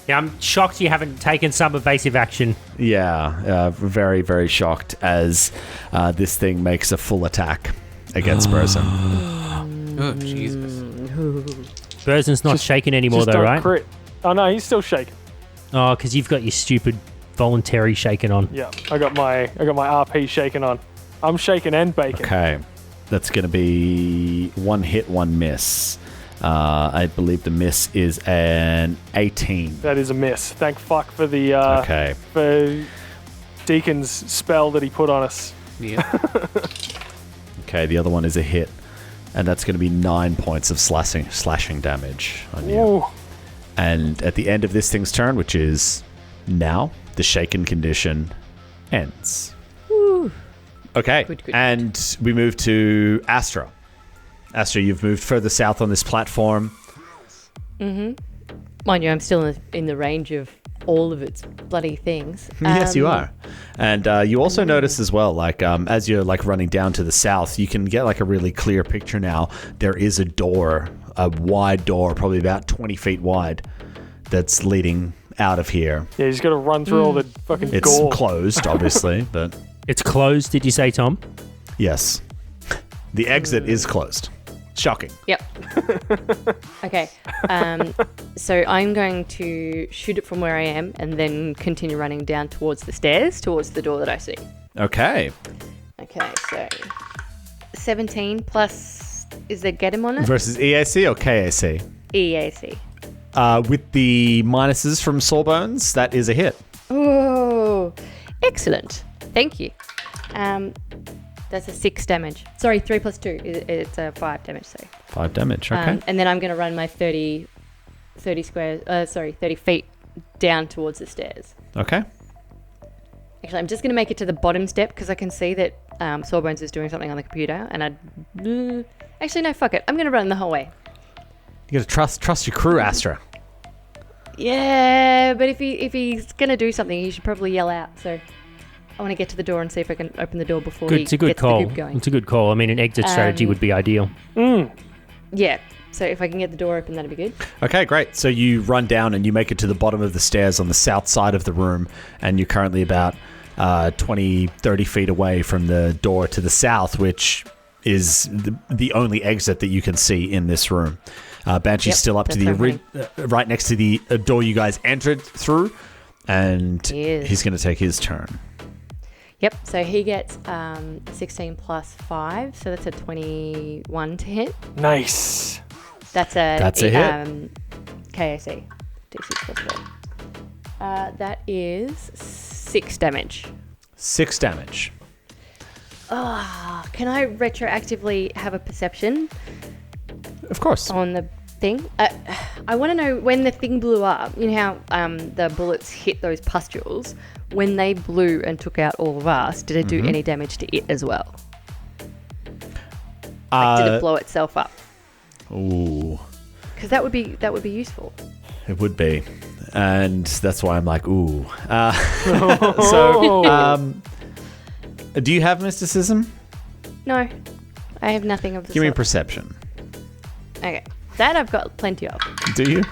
Yeah, I'm shocked you haven't taken some evasive action. Yeah. Very, very shocked as this thing makes a full attack against Burzin. Oh Jesus! Burson's not shaking anymore, Just though, don't right? crit. Oh no, he's still shaking. Oh, because you've got your stupid voluntary shaking on. Yeah, I got my RP shaking on. I'm shaking and baking. Okay. That's going to be 1 hit, 1 miss. I believe the miss is an 18. That is a miss. Thank fuck for the Okay. for Deacon's spell that he put on us. Yeah. Okay, the other one is a hit. And that's going to be 9 points of slashing damage on you. Ooh. And at the end of this thing's turn, which is now, the shaken condition ends. Woo. Okay, Good. and we move to Astra. Astra, you've moved further south on this platform. Mind you, I'm still in the range of all of its bloody things. Yes, you are. And you also notice as well, like as you're like running down to the south, you can get like a really clear picture now. There is a door, a wide door, probably about 20 feet wide, that's leading out of here. Yeah, he's got to run through all the fucking It's gore. closed, obviously, but It's closed, did you say, Tom? yes. The exit is closed. Shocking. Yep. Okay. So I'm going to shoot it from where I am and then continue running down towards the stairs, towards the door that I see. Okay. Okay, so 17 plus, is there get him on it? Versus EAC or KAC? EAC. With the minuses from Sawbones, that is a hit. Oh, excellent. Thank you. That's a 6 damage. Sorry, 3 plus 2. It's a 5 damage, so. 5 damage, okay. And then I'm going to run my 30 feet down towards the stairs. Okay. Actually, I'm just going to make it to the bottom step because I can see that Sawbones is doing something on the computer. And actually, no, fuck it. I'm going to run the whole way. You gotta trust your crew, Astra. Yeah, but if he's going to do something, he should probably yell out. So I want to get to the door and see if I can open the door before he It's a good gets call. the group going. It's a good call. I mean, an exit strategy would be ideal. Yeah, so if I can get the door open, that'd be good. Okay, great. So you run down and you make it to the bottom of the stairs on the south side of the room, and you're currently about 20, 30 feet away from the door to the south, which is the only exit that you can see in this room. Banshee's Yep, still up to the right next to the door you guys entered through, and He is. he's going to take his turn. Yep, so he gets 16 plus 5, so that's a 21 to hit. Nice. That's a hit. KAC. D6 plus 4. That is 6 damage. 6 damage. Can I retroactively have a perception Of course. on the thing? I want to know when the thing blew up, you know how the bullets hit those pustules? When they blew and took out all of us, did it do any damage to it as well? Did it blow itself up? Ooh. Because that would be useful. It would be. And that's why I'm like, ooh. So, do you have mysticism? No, I have nothing of the Give me sort. perception. Okay, that I've got plenty of. Do you?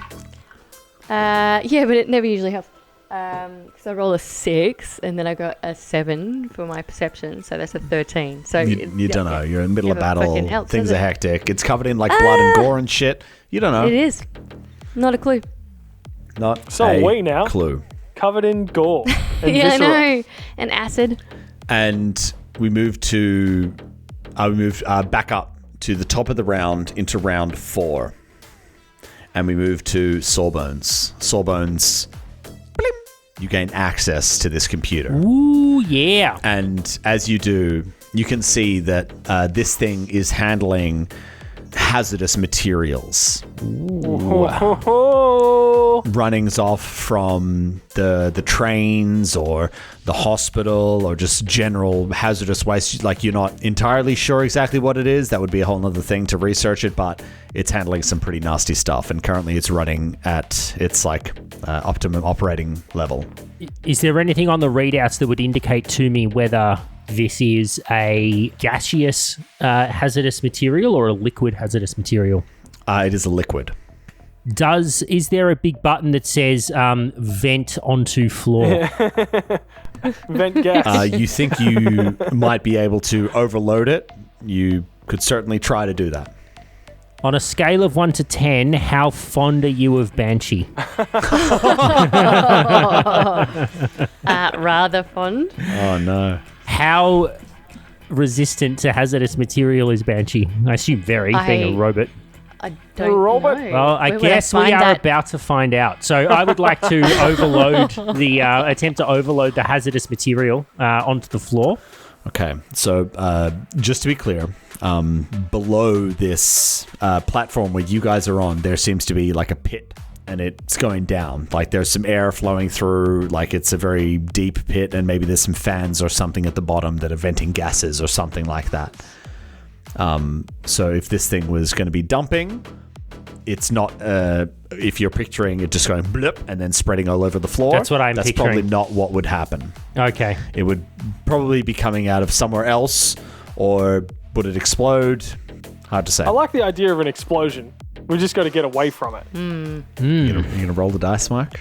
Yeah, but it never usually helps. Because I roll a 6 and then I got a 7 for my perception, so that's a 13. So You don't know. You're in the middle of Never battle. fucking helps, Things does are it? hectic. It's covered in like blood and gore and shit. You don't know. It is. Not a clue. Not So a we now. clue. Covered in gore. And Yeah, I viscera. know. And acid. And we move to. We move back up to the top of the round into round 4, and we move to Sawbones. Sawbones. Blim, you gain access to this computer. Ooh, yeah. And as you do, you can see that this thing is handling hazardous materials. Runnings off from the trains or the hospital or just general hazardous waste. Like, you're not entirely sure exactly what it is. That would be a whole other thing to research it, but it's handling some pretty nasty stuff, and currently it's running at its optimum operating level. Is there anything on the readouts that would indicate to me whether this is a gaseous hazardous material or a liquid hazardous material? It is a liquid. Is there a big button that says vent onto floor? Vent gas. You think you might be able to overload it? You could certainly try to do that. On a scale of 1 to 10, how fond are you of Banshee? Rather fond. Oh, no. How resistant to hazardous material is Banshee? I assume very, being a robot. I don't robot? know. Well, I Where would guess we find are that? about to find out. So I would like to attempt to overload the hazardous material onto the floor. Okay, so just to be clear, below this platform where you guys are on, there seems to be like a pit, and it's going down. Like there's some air flowing through, like it's a very deep pit, and maybe there's some fans or something at the bottom that are venting gases or something like that. So if this thing was going to be dumping, it's not, if you're picturing it just going blip and then spreading all over the floor. That's what I'm That's picturing. probably not what would happen. Okay. It would probably be coming out of somewhere else, or would it explode? Hard to say. I like the idea of an explosion. We just got to get away from it. You're gonna roll the dice, Mark?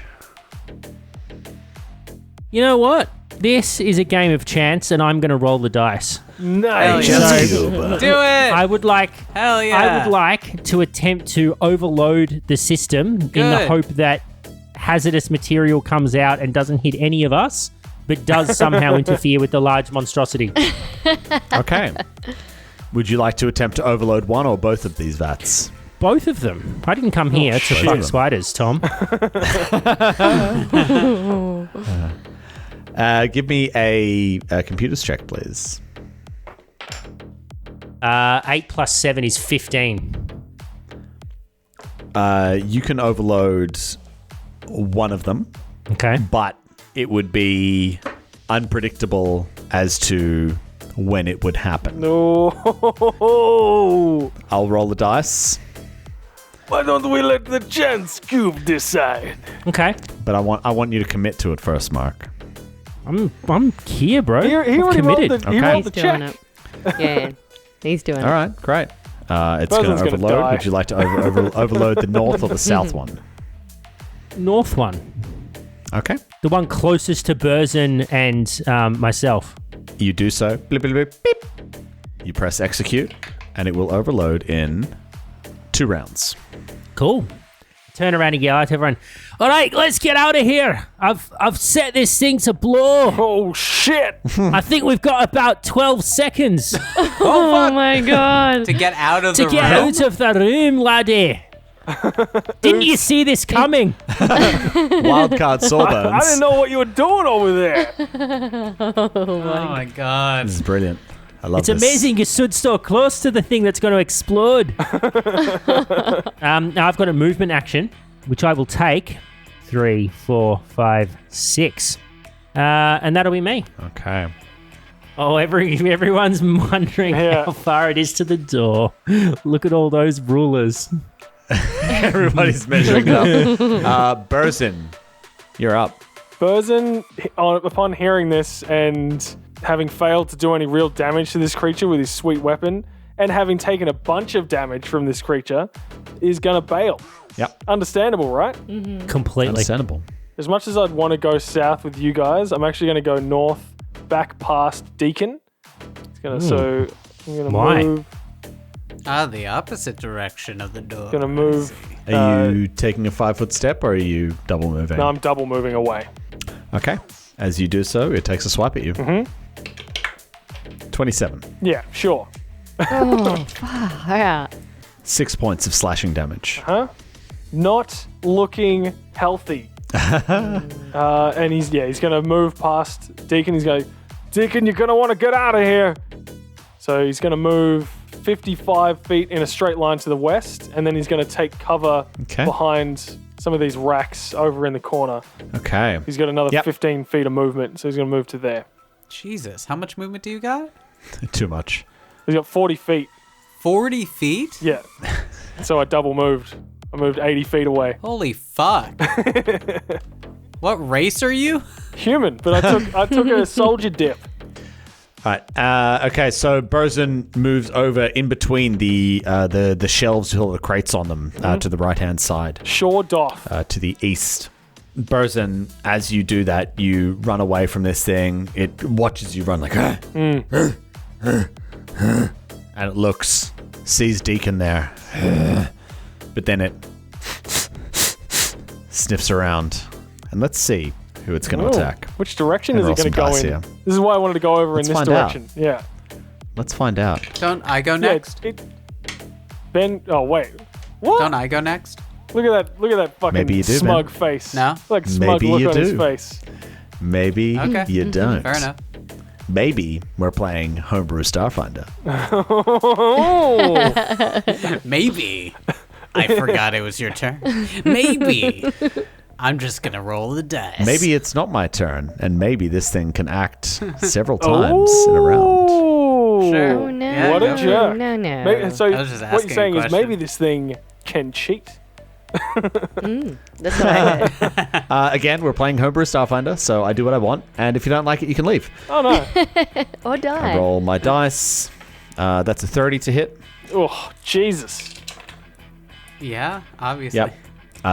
You know what? This is a game of chance, and I'm going to roll the dice. Nice. Just So- you, but- Do it! I would like Hell yeah! I would like to attempt to overload the system in the Good. hope that hazardous material comes out and doesn't hit any of us, but does somehow interfere with the large monstrosity. Okay. Would you like to attempt to overload one or both of these vats? Both of them. I didn't come here to shit. fuck spiders, Tom. Give me a computers check, please. 8 plus 7 is 15. You can overload one of them, Okay. but it would be unpredictable as to when it would happen. No. I'll roll the dice, Why don't we let the chance cube decide? Okay. but I want you to commit to it first, Mark. I'm here, bro. He I'm already rolled committed. the, he Okay. rolled He's the doing check. it. Yeah, he's doing All right, great. It's going Bosun's to gonna overload. die. Would you like to overload the north or the south one? North one. Okay. The one closest to Burzin and myself. You do so. Blip, blip, blip, beep. You press execute, and it will overload in 2 rounds. Cool. Turn around and yell out to everyone, all right, let's get out of here. I've set this thing to blow. Oh, shit. I think we've got about 12 seconds Oh my god. To get out of to the get room? out of the room, laddie. Didn't you see this coming? Wildcard Sawbones. I didn't know what you were doing over there. Oh my god. This is brilliant. I love It's this. amazing you stood so close to the thing that's going to explode. Now I've got a movement action, which I will take. 3, 4, 5, 6. And that'll be me. Okay. Oh, everyone's wondering Yeah. how far it is to the door. Look at all those rulers. Everybody's measuring it up. Burzin, you're up. Burzin, upon hearing this and having failed to do any real damage to this creature with his sweet weapon, and having taken a bunch of damage from this creature, is going to bail. Yep. Understandable, right? Completely. Understandable. As much as I'd want to go south with you guys, I'm actually going to go north, back past Deacon. It's gonna, so I'm going to Why? move. The opposite direction of the door. Going to move. Are you taking a 5-foot step, or are you double moving? No, I'm double moving away. Okay. As you do so, it takes a swipe at you. 27. Yeah, sure. Yeah. 6 points of slashing damage. Not looking healthy. And he's going to move past Deacon. He's going, Deacon, you're going to want to get out of here. So he's going to move 55 feet in a straight line to the west, and then he's going to take cover Okay. behind some of these racks over in the corner. Okay. He's got another Yep. 15 feet of movement, so he's going to move to there. Jesus, how much movement do you got? Too much. He's got 40 feet. 40 feet? Yeah. So I double moved. I moved 80 feet away. Holy fuck. What race are you? Human, but I took a soldier dip. All right. Okay. So Burzin moves over in between the shelves with all the crates on them to the right hand side, Sure doth. to the east. Burzin, as you do that, you run away from this thing. It watches you run like, and it looks sees Deacon there, but then it sniffs around, and let's see who it's going to attack. Which direction And is roll it going to some go dice in? here. This is why I wanted to go over Let's in this find out. direction. Yeah. Let's find out. Don't I go next? Ben. Oh wait. What? Don't I go next? Look at that fucking Maybe you do, smug face. No? Like smug Maybe look you on his do. face. Maybe Okay. you don't. Fair enough. Maybe we're playing Homebrew Starfinder. Oh. Maybe. I forgot it was your turn. Maybe. I'm just going to roll the dice. Maybe it's not my turn, and maybe this thing can act several times in a round. Sure. Oh, no. Yeah, What a go. jerk. No, no. Maybe, so I was just what asking you're saying a is maybe question. this thing can cheat. That's what I heard. Again, we're playing Homebrew Starfinder, so I do what I want, and if you don't like it, you can leave. Oh no. Or I die. roll my dice. That's a 30 to hit. Oh Jesus. Yeah, obviously. Yep.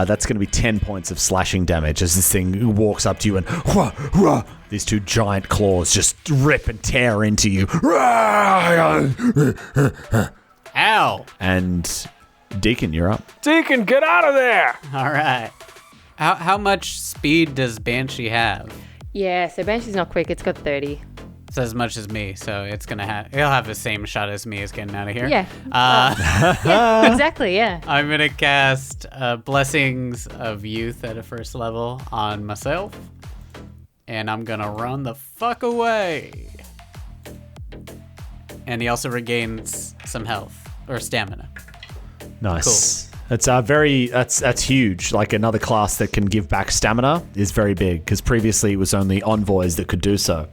That's going to be 10 points of slashing damage as this thing walks up to you and "Wah, wah," these two giant claws just rip and tear into you. Ow. And Deacon, you're up. Deacon, get out of there! All right. How much speed does Banshee have? Yeah, so Banshee's not quick. It's got 30. It's as much as me, so it's gonna have. He'll have the same shot as me as getting out of here. Yeah. Yeah, exactly, yeah. I'm gonna cast Blessings of Youth at a first level on myself, and I'm gonna run the fuck away. And he also regains some health or stamina. Nice. It's that's huge. Like another class that can give back stamina is very big because previously it was only envoys that could do so.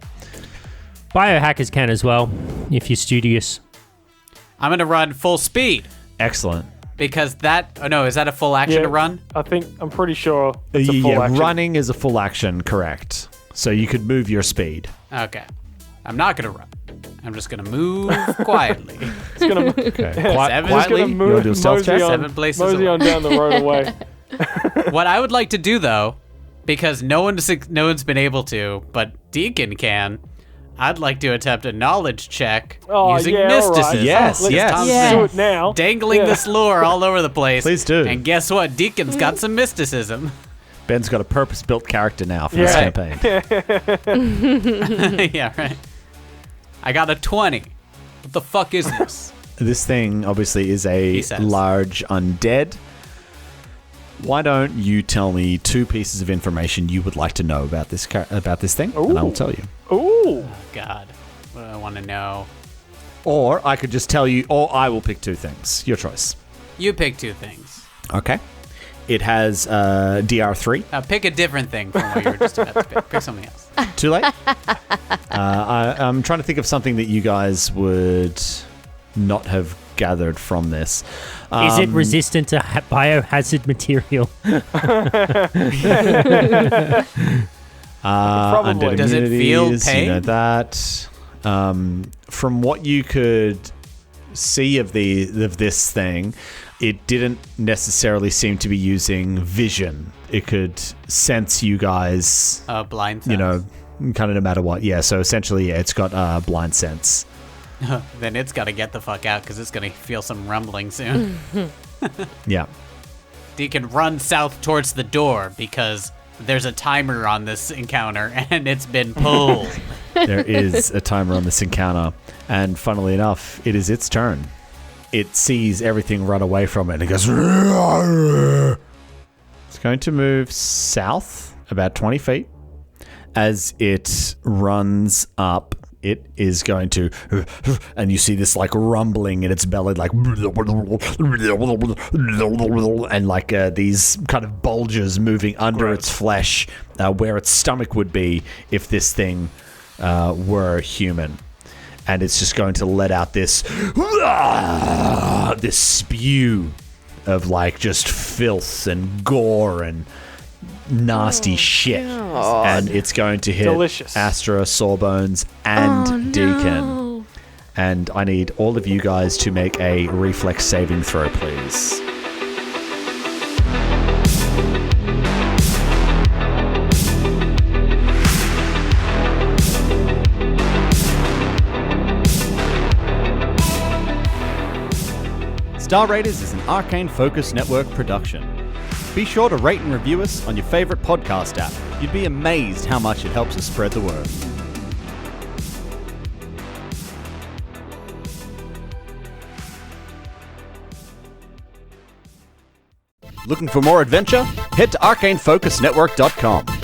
Biohackers can as well, if you're studious. I'm gonna run full speed Excellent. because that. Oh no, is that a full action to run? I'm pretty sure it's a full action. Running is a full action, correct. So you could move your speed. Okay. I'm not gonna run. I'm just gonna move quietly. It's gonna Okay. Seven. Quietly, Just gonna you want to do a stealth mosey check? on- 7 places mosey away. on down the road away. What I would like to do though, because no one's been able to, but Deacon can. I'd like to attempt a knowledge check Oh, using yeah, all right. mysticism. Yes, Let's yes. Tom's Yeah. been do it now. dangling Yeah. this lure all over the place. Please do. And guess what? Deacon's got some mysticism. Ben's got a purpose-built character now for this Yeah. campaign. Yeah, right. I got a 20. What the fuck is this? This thing obviously is a He says. large undead. Why don't you tell me 2 pieces of information you would like to know about this thing, and I will Ooh. tell you. Ooh. God. What do I want to know? Or I could just tell you, or I will pick 2 things. Your choice. You pick 2 things. Okay. It has DR3. Now pick a different thing from what you were just about to pick. Pick something else. Too late? I'm trying to think of something that you guys would not have gathered from this. Is it resistant to biohazard material? Probably. Undead Does it feel immunities, pain? You know that. From what you could see of this thing, it didn't necessarily seem to be using vision. It could sense you guys, Blind sense. you know, kind of no matter what. Yeah, so essentially, yeah, it's got blind sense. Then it's got to get the fuck out because it's going to feel some rumbling soon. Yeah. Deacon, run south towards the door because there's a timer on this encounter and it's been pulled. There is a timer on this encounter, and funnily enough, it is its turn. It sees everything run away from it and it goes. It's going to move south about 20 feet. As it runs up, it is going to, and you see this like rumbling in its belly, like, and like these kind of bulges moving under its flesh, where its stomach would be if this thing were human. And it's just going to let out this spew of like just filth and gore and nasty shit. And it's going to hit Delicious. Astra, Sawbones, and Deacon. And I need all of you guys to make a reflex saving throw, please. Star Raiders is an Arcane Focus Network production. Be sure to rate and review us on your favorite podcast app. You'd be amazed how much it helps us spread the word. Looking for more adventure? Head to arcanefocusnetwork.com.